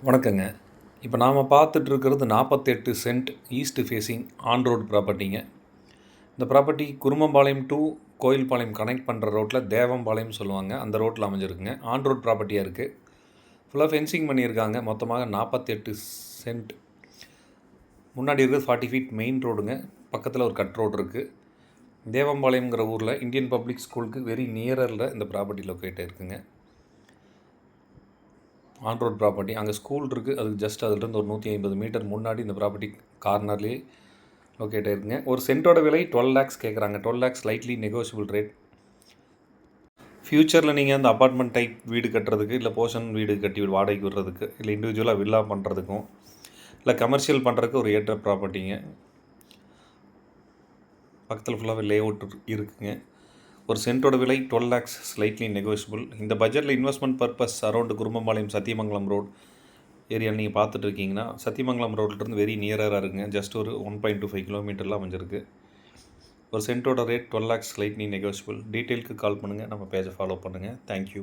வணக்கங்க. இப்போ நாம் பார்த்துட்ருக்கிறது 48 cent east facing on road ப்ராப்பர்ட்டிங்க. இந்த property Kurumampalayam to Koilpalayam connect பண்ணுற ரோட்டில் தேவம்பாளையம் சொல்லுவாங்க. அந்த ரோட்டில் அமைஞ்சிருக்குங்க. ஆன் ரோட் ப்ராப்பர்ட்டியாக இருக்குது. ஃபுல்லாக ஃபென்சிங் பண்ணியிருக்காங்க. மொத்தமாக 48 சென்ட். முன்னாடி இருக்கிறது 40 ஃபீட் மெயின் ரோடுங்க. பக்கத்தில் ஒரு கட் ரோடு இருக்குது. தேவம்பாளையம்ங்கிற ஊரில் இந்தியன் பப்ளிக் ஸ்கூலுக்கு வெரி நியரில் இந்த ப்ராப்பர்ட்டி லொக்கேட் இருக்குங்க. On road property. அங்கே ஸ்கூல் இருக்குது. அதுக்கு ஜஸ்ட் அதிலிருந்து ஒரு 150 மீட்டர் முன்னாடி இந்த ப்ராப்பர்ட்டி கார்னர்லேயே லொக்கேட் ஆகிருக்குங்க. ஒரு சென்ட்டோட விலை 12 lakhs கேட்குறாங்க. 12 lakhs ஸ்லைட்லி நெகோஷியபிள் ரேட். ஃப்யூச்சரில் நீங்கள் அந்த அப்பார்ட்மெண்ட் டைப் வீடு கட்டுறதுக்கு, இல்லை போர்ஷன் வீடு கட்டி வாடகைக்கு விடுறதுக்கு, இல்லை இண்டிவிஜுவலாக வில்லா பண்ணுறதுக்கும், இல்லை கமர்ஷியல் பண்ணுறதுக்கு ஒரு ஏற்ற ப்ராப்பர்ட்டிங்க. பக்கத்தில் ஃபுல்லாகவே லே அவுட் இருக்குங்க. ஒரு சென்ட்டோட விலை 12 lakhs ஸ்லைட்லி நெகோஷியபிள். இந்த பட்ஜெட்டில் investment purpose around Kurumampalayam Sathyamangalam road area நீங்கள் பார்த்துட்டு இருக்கீங்கன்னா, சத்தியமங்கலம் ரோட்லேருந்து வெரி நியராக இருக்குங்க. ஜஸ்ட் ஒரு 1.25 கிலோமீட்டரில் அமைஞ்சிருக்கு. ஒரு சென்ட்டோட ரேட் 12 lakhs ஸ்லைட்லி நெகோஷியபிள். டீட்டெயிலுக்கு கால் பண்ணுங்கள். நம்ம பேஜை ஃபாலோ பண்ணுங்கள். தேங்க்யூ.